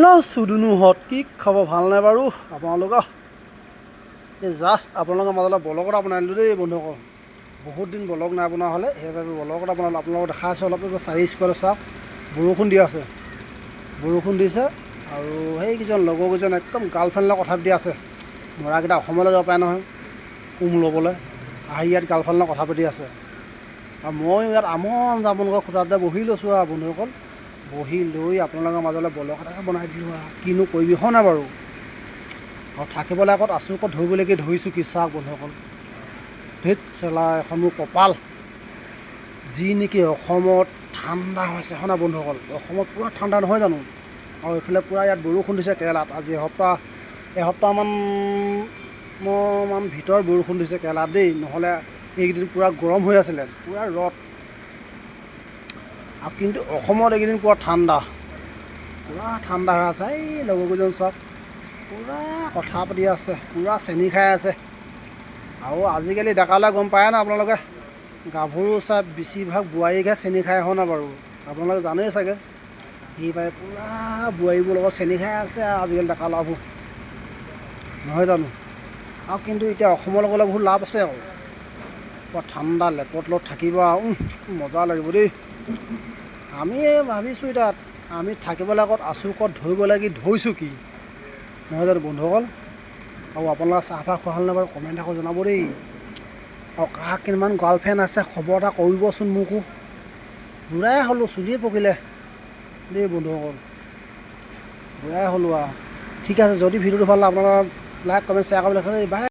Hello' চুদুনুহঁত কি খবৰ ভাল নাই বাৰু আপোনালোকৰ এই জাষ্ট আপোনালোকৰ মাজলৈ ব্লগ এটা বনাই দিলোঁ দেই বন্ধুসকল। বহুত দিন ব্লগ নাই বনোৱা হ'লে সেইবাবে ব্লগ এটা বনালোঁ। আপোনালোকক দেখা আছে অলপ চাৰি স্কুৱাৰত চাওক বৰষুণ দি আছে, বৰষুণ দিছে আৰু সেইকেইজন লগৰকেইজন একদম গাৰ্লফ্ৰেণ্ডৰ কথা পাতি আছে। ল'ৰাকেইটা অসমলৈ যাব পাৰে নহয় ল'বলৈ আহি ইয়াত গাৰ্লফ্ৰেণ্ডৰ কথা পাতি আছে আৰু মই ইয়াত আমন জামনকৈ খুটাতে বহি লৈছোঁ আৰু বন্ধুসকল। বহি লৈ আপোনালোকৰ মাজলৈ ব্লগ এটাকে বনাই দিলোঁ আৰু কিনো কৰিবি হয় নাই বাৰু। আৰু থাকিবলৈ আগত আছোঁ ক'ত ধৰিবলৈকে ধৰিছোঁ কি চাওক বন্ধুসকল। ধেত চেলা এখন মোৰ কপাল যি নেকি অসমত ঠাণ্ডা হৈছে হয় নাই বন্ধুসকল। অসমত পূৰা ঠাণ্ডা নহয় জানো। আৰু এইফালে পূৰা ইয়াত বৰষুণ দিছে কেৰেলাত আজি এসপ্তাহমান ভিতৰত বৰষুণ দিছে কেৰেলাত দেই। নহ'লে এইকেইদিন পূৰা গৰম হৈ আছিলে, পূৰা ৰ'দ। আৰু কিন্তু অসমত এইকেইদিন পূৰা ঠাণ্ডা হৈ আছে। এই লগৰকেইজন চব পূৰা কথা পাতি আছে, পূৰা চেনি খাই আছে। আৰু আজিকালি ডেকালৈ গম পায় না আপোনালোকে, গাভৰু চাই বেছিভাগ বোৱাৰীকহে চেনি খাই হয় নাই বাৰু। আপোনালোকে জানেই চাগে। সেইবাবে পূৰা বোৱাৰীবোৰ লগত চেনি খাই আছে আৰু আজিকালি ডেকা ল'ৰাবোৰ নহয় জানো। আৰু কিন্তু এতিয়া অসমলৈ গ'লে বহুত লাভ আছে আকৌ, পূৰা ঠাণ্ডা লেপত লগত থাকিব আৰু মজা লাগিব দেই। আমি ভাবিছোঁ এতিয়া আমি থাকিবলৈ আগত আছোঁ ক'ত ধৰিবলৈ কি ধৰিছোঁ কি নহয় জানো বন্ধুসকল। আৰু আপোনালোকে চাহপাহ খোৱা হ'ল নে বাৰু কমেণ্ট আকৌ জনাব দেই। আৰু কাক কিমান গাৰ্লফ্ৰেণ্ড আছে খবৰ এটা কৰিবচোন মোকো। বুঢ়াই হ'লোঁ, চুলিয়ে পকিলে দেই বন্ধুসকল, বুঢ়াই হ'লোঁ আৰু। ঠিক আছে, যদি ভিডিঅ'টো ভাল লাগে আপোনালোকে লাইক কমেণ্ট শ্বেয়াৰ কৰিবলৈ বাই।